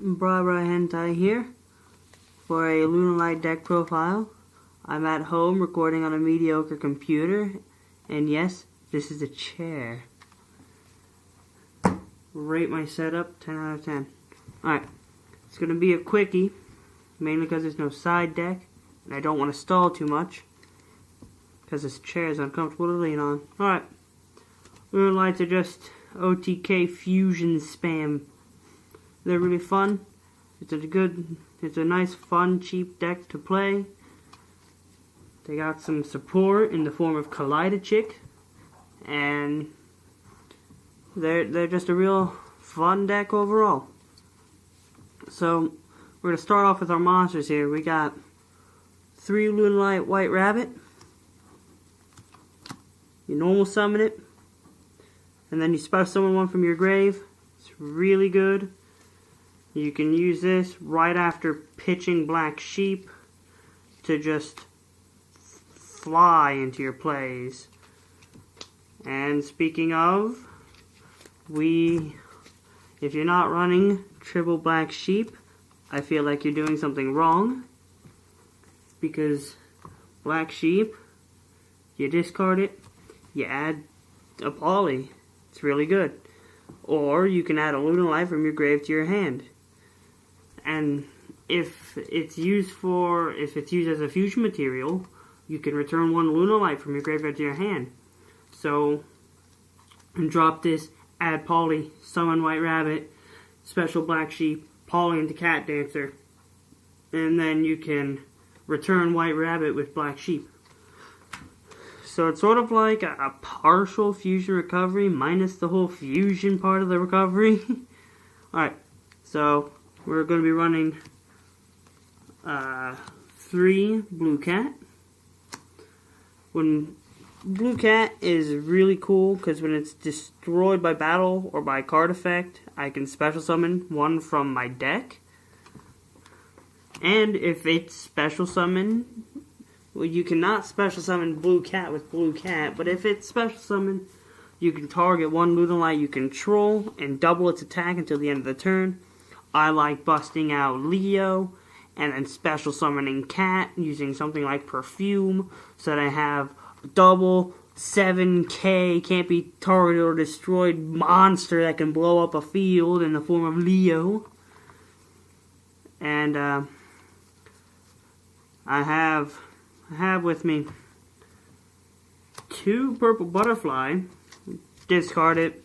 Bra Hentai here for a Lunalight deck profile. I'm at home recording on a mediocre computer, and yes, this is a chair. Rate my setup 10 out of 10. Alright, it's going to be a quickie, mainly because there's no side deck, and I don't want to stall too much, because this chair is uncomfortable to lean on. Alright, Lunalights are just OTK fusion spam. They're really fun. It's a nice, fun, cheap deck to play. They got some support in the form of Kaleidochick, and they're just a real fun deck overall. So we're gonna start off with our monsters here. We got 3 Lunalight White Rabbit. You normal summon it, and then you special summon one from your grave. It's really good. You can use this right after pitching Black Sheep to just fly into your plays. And speaking of, if you're not running triple Black Sheep, I feel like you're doing something wrong. Because Black Sheep, you discard it, you add a poly. It's really good. Or you can add a Lunalight from your grave to your hand. And if it's used as a fusion material, you can return 1 Lunalight from your graveyard to your hand. So, and drop this, add poly, summon White Rabbit, special Black Sheep, poly into Cat Dancer, and then you can return White Rabbit with Black Sheep. So it's sort of like a partial fusion recovery minus the whole fusion part of the recovery. Alright, so we're going to be running 3 Blue Cat. When Blue Cat is really cool because when it's destroyed by battle or by card effect, I can special summon one from my deck. And if it's special summon, well, you cannot special summon Blue Cat with Blue Cat, but if it's special summon, you can target 1 Lunalight you control and double its attack until the end of the turn. I like busting out Leo and then special summoning Cat using something like Perfume so that I have double 7k can't be targeted or destroyed monster that can blow up a field in the form of Leo. And I have with me 2 Purple Butterfly. Discard it.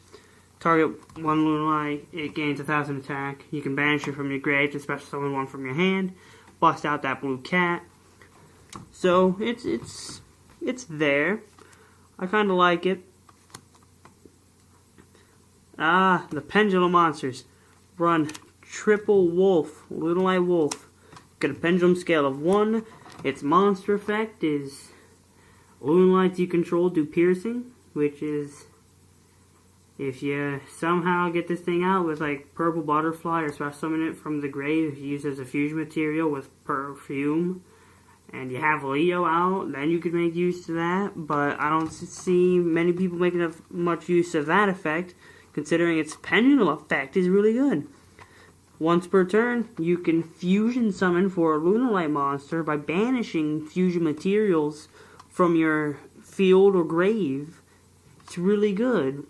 Target 1 Lunalight, it gains 1000 attack. You can banish it from your grave to special summon one from your hand. Bust out that Blue Cat. So it's there. I kind of like it. The Pendulum Monsters run triple Wolf, Lunalight Wolf. Got a pendulum scale of 1. Its monster effect is Lunalights you control do piercing, which is if you somehow get this thing out with like Purple Butterfly or special summon it from the grave, if you use it as a fusion material with Perfume, and you have Leo out, then you could make use of that. But I don't see many people making much use of that effect, considering its pendulum effect is really good. Once per turn, you can fusion summon for a Lunalight monster by banishing fusion materials from your field or grave. It's really good.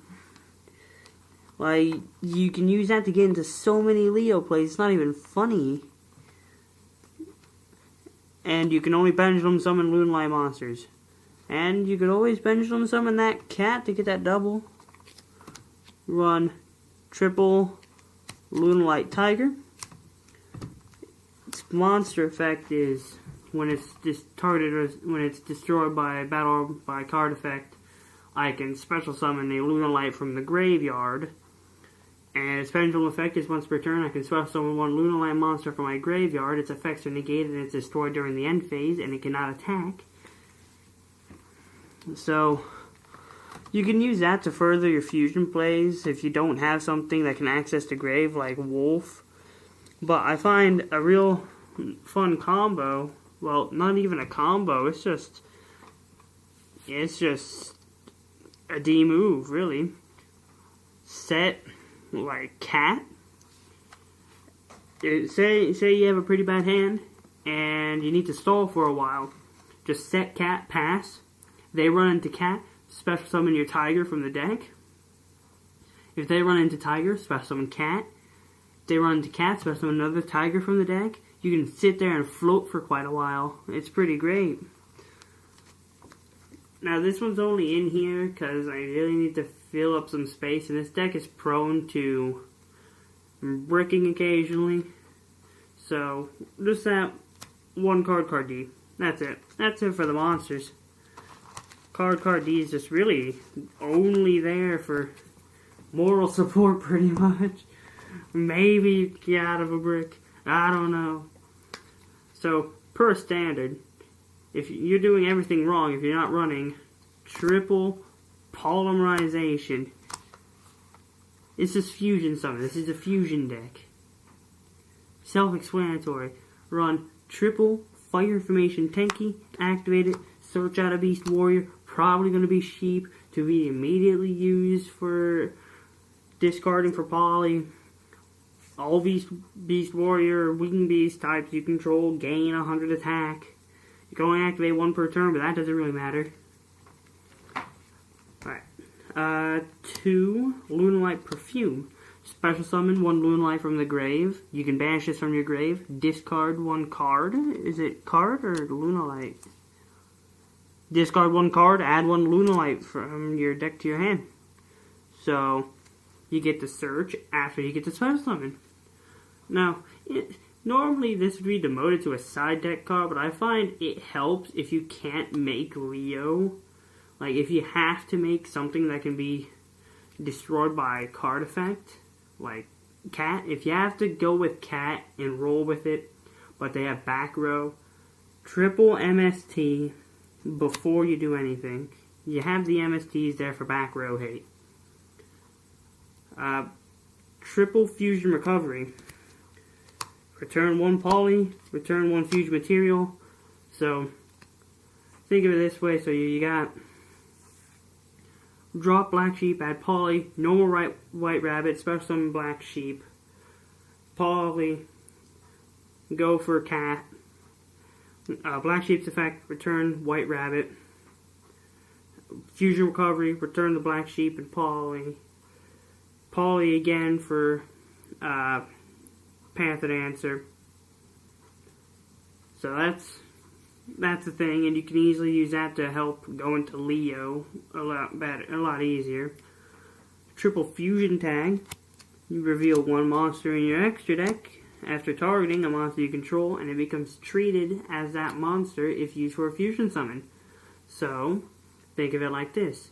Like, you can use that to get into so many Leo plays, it's not even funny. And you can only pendulum summon Lunalight monsters. And you could always pendulum summon that cat to get that double. Run triple Lunalight Tiger. Its monster effect is when it's when it's destroyed by battle or by card effect, I can special summon a Lunalight from the graveyard. And its pendulum effect is once per turn, I can special summon 1 Lunalight monster from my graveyard. Its effects are negated and it's destroyed during the end phase, and it cannot attack. So you can use that to further your fusion plays if you don't have something that can access the grave like Wolf. But I find a real fun combo, well, not even a combo, it's just a D move, really. Set like Cat say you have a pretty bad hand and you need to stall for a while. Just set cat, pass. They run into cat, special summon your tiger from the deck. If they run into tiger, special summon cat. If they run into cat, special summon another tiger from the deck. You can sit there and float for quite a while. It's pretty great. Now this one's only in here because I really need to fill up some space, and this deck is prone to bricking occasionally. So just that one card D. That's it. That's it for the monsters. Card D is just really only there for moral support, pretty much. Maybe get out of a brick. I don't know. So, per standard, if you're doing everything wrong, if you're not running triple polymerization, this is fusion summon. This is a fusion deck. Self-explanatory. Run triple fire formation Tenki, activate it, search out a beast warrior, probably going to be sheep, to be immediately used for discarding for poly. All beast warrior, wing beast types you control gain 100 attack. You can only activate one per turn, but that doesn't really matter. Alright. 2 Lunalight Perfume. Special summon 1 Lunalight from the grave. You can banish this from your grave. Discard 1 card. Is it card or Lunalight? Discard 1 card, add 1 Lunalight from your deck to your hand. So, you get to search after you get to special summon. Now, normally this would be demoted to a side deck card, but I find it helps if you can't make Leo. Like, if you have to make something that can be destroyed by card effect, like Cat. If you have to go with Cat and roll with it, but they have back row, triple MST before you do anything. You have the MSTs there for back row hate. Triple fusion recovery. Return 1 poly, return 1 fusion material. So, think of it this way. So you got drop black sheep, add poly, normal white rabbit, special summon black sheep, poly, go for cat. Black sheep's effect, return white rabbit. Fusion recovery, return the black sheep and poly. Poly again for Panther Dancer. So that's the thing, and you can easily use that to help go into Leo a lot better, a lot easier. Triple fusion tag. You reveal 1 monster in your extra deck after targeting a monster you control, and it becomes treated as that monster if used for a fusion summon. So, think of it like this.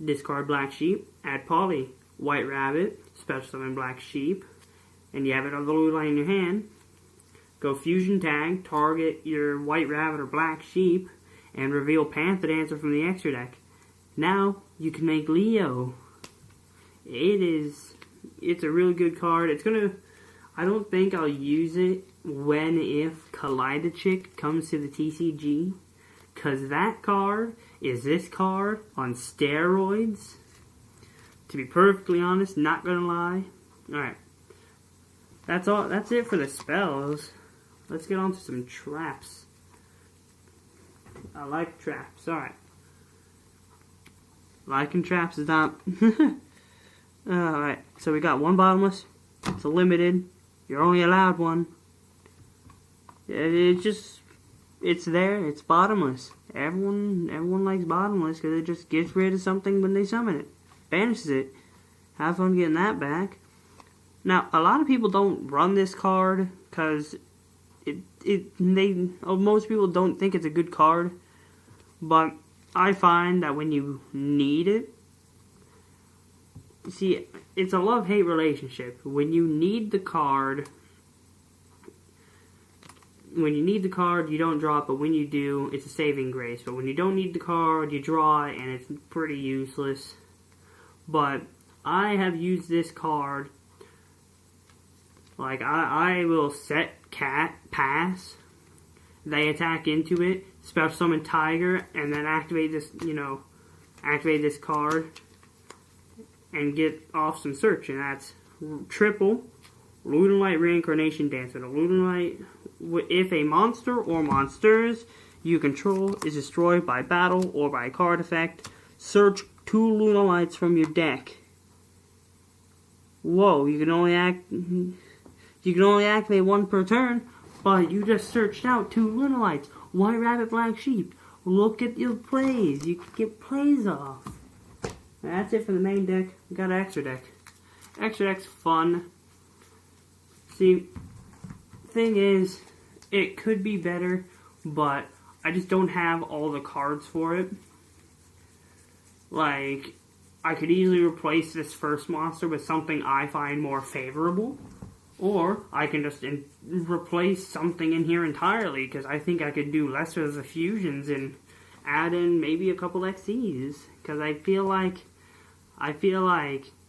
Discard black sheep, add poly, white rabbit, special summon black sheep, and you have it on the Lunalight in your hand. Go fusion tag, target your white rabbit or black sheep, and reveal Panther Dancer from the extra deck. Now, you can make Leo. It's a really good card. I don't think I'll use it if Kaleidochick comes to the TCG, because that card is this card on steroids. To be perfectly honest, not gonna lie. Alright. That's all. That's it for the spells. Let's get on to some traps. I like traps. Alright. Liking traps is not... Alright. So we got 1 bottomless. It's a limited. You're only allowed 1. It's there. It's bottomless. Everyone likes bottomless because it just gets rid of something when they summon it. Banishes it. Have fun getting that back. Now, a lot of people don't run this card because most people don't think it's a good card. But I find that when you need it, see, it's a love-hate relationship. When you need the card, you don't draw it, but when you do, it's a saving grace. But when you don't need the card, you draw it, and it's pretty useless. But I have used this card. Like, I will set cat, pass, they attack into it, special summon tiger, and then activate this card, and get off some search, and that's triple Lunalight Reincarnation Dancer. The Lunalight, if a monster or monsters you control is destroyed by battle or by card effect, search 2 Lunalights from your deck. Whoa, you can only activate 1 per turn, but you just searched out 2 Lunalights. White Rabbit, Black Sheep. Look at your plays. You can get plays off. That's it for the main deck. We got an extra deck. Extra deck's fun. See, thing is, it could be better, but I just don't have all the cards for it. Like, I could easily replace this first monster with something I find more favorable. Or I can just replace something in here entirely, because I think I could do lesser of the fusions and add in maybe a couple XCs. Because I feel like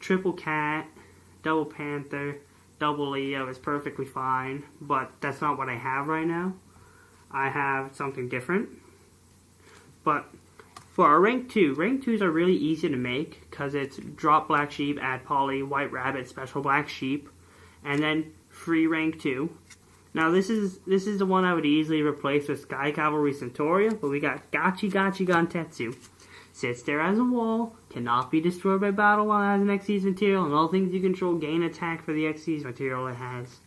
Triple Cat, Double Panther, Double Leo is perfectly fine, but that's not what I have right now. I have something different. But for our rank 2, rank 2s are really easy to make, because it's drop Black Sheep, add Poly, White Rabbit, special Black Sheep, and then free rank 2. Now this is the one I would easily replace with Sky Cavalry Centauria, but we got Gachi Gantetsu. Sits there as a wall, cannot be destroyed by battle while it has an Xyz material, and all things you control gain attack for the Xyz material it has.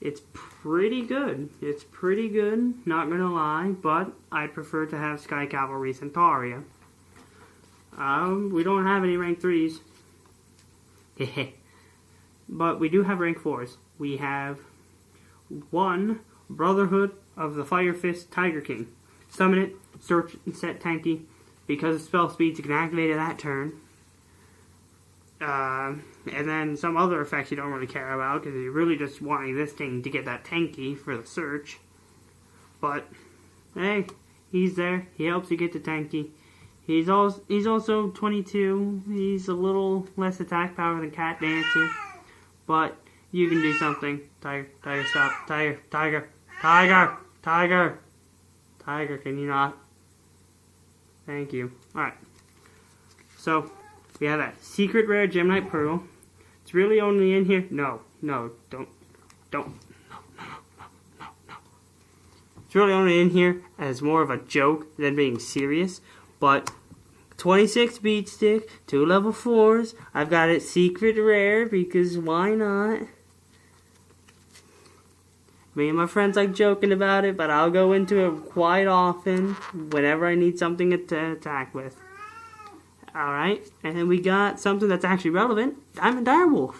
It's pretty good. It's pretty good, not gonna lie, but I prefer to have Sky Cavalry Centauria. We don't have any rank 3s. Hehe. But we do have rank 4s. We have 1 Brotherhood of the Fire Fist Tiger King. Summon it, search and set tanky. Because of spell speeds, you can activate it that turn. And then some other effects you don't really care about, because you're really just wanting this thing to get that tanky for the search. But, hey, he's there. He helps you get the tanky. He's also 22. He's a little less attack power than Cat Dancer. But you can do something. Tiger, stop. Tiger, can you not? Thank you. Alright. So, we have that secret rare Gemini Pearl. It's really only in here. No. Don't. It's really only in here as more of a joke than being serious. But 26 beat stick, 2 level 4s. I've got it secret rare because why not? Me and my friends like joking about it, but I'll go into it quite often whenever I need something to attack with. Alright, and then we got something that's actually relevant. Diamond Direwolf.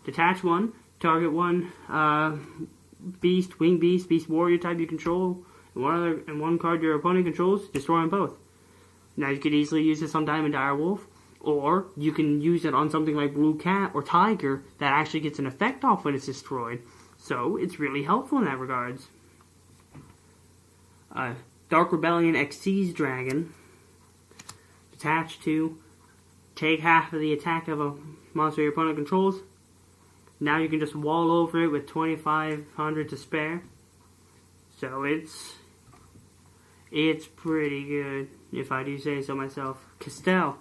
Detach 1, target 1 beast, wing beast, beast warrior type you control, and one card your opponent controls, destroy them both. Now you could easily use this on Diamond Direwolf, or you can use it on something like Blue Cat or Tiger that actually gets an effect off when it's destroyed. So it's really helpful in that regards. Dark Rebellion Xyz Dragon. Detach 2. Take half of the attack of a monster your opponent controls. Now you can just wall over it with 2,500 to spare. So it's pretty good, if I do say so myself. Castell.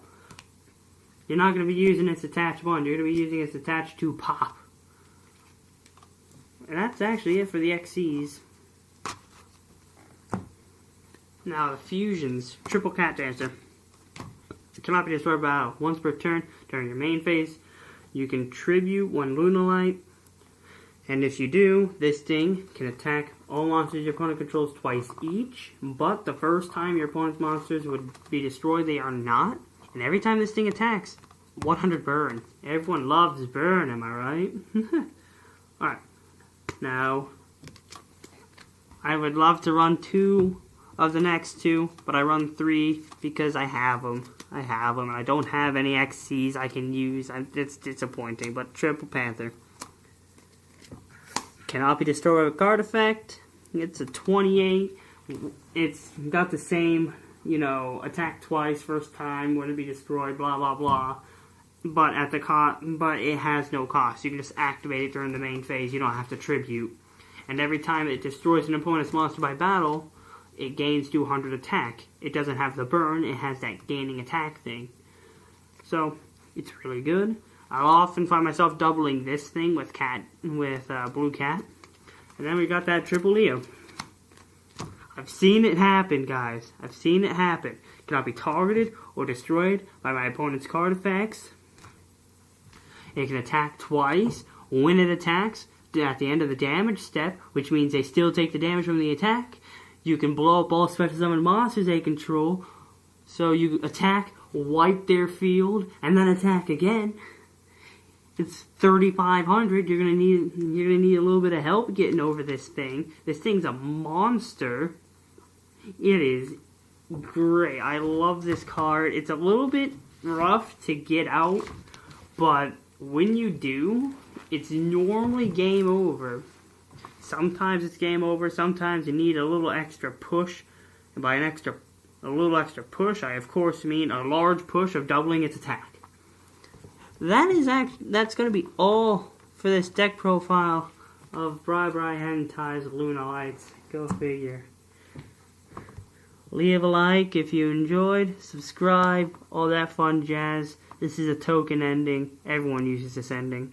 You're not going to be using its attach 1. You're going to be using its attach 2 pop. And that's actually it for the XCs. Now the fusions. Triple Cat Dancer. It cannot be destroyed by battle. Once per turn during your main phase, you can tribute 1 Lunalight. And if you do, this thing can attack all monsters your opponent controls twice each. But the first time your opponent's monsters would be destroyed, they are not. And every time this thing attacks, 100 burn. Everyone loves burn, am I right? Alright. Now, I would love to run 2 of the next 2, but I run 3 because I have them. And I don't have any XCs I can use. It's disappointing, but Triple Panther. Cannot be destroyed with a card effect. It's a 28. It's got the same, attack twice, first time, wouldn't be destroyed, blah, blah, blah. But but it has no cost. You can just activate it during the main phase. You don't have to tribute. And every time it destroys an opponent's monster by battle, it gains 200 attack. It doesn't have the burn. It has that gaining attack thing. So, it's really good. I'll often find myself doubling this thing with Blue Cat. And then we got that triple Leo. I've seen it happen, guys. I've seen it happen. Cannot be targeted or destroyed by my opponent's card effects. It can attack twice. When it attacks, at the end of the damage step, which means they still take the damage from the attack, you can blow up all special summoned monsters they control. So you attack, wipe their field, and then attack again. It's 3,500. You're gonna need a little bit of help getting over this thing. This thing's a monster. It is great. I love this card. It's a little bit rough to get out, but when you do, it's normally game over. Sometimes it's game over. Sometimes you need a little extra push. And by a little extra push, I of course mean a large push of doubling its attack. That's going to be all for this deck profile of Hentai Lunalights. Go figure. Leave a like if you enjoyed. Subscribe. All that fun jazz. This is a token ending. Everyone uses this ending.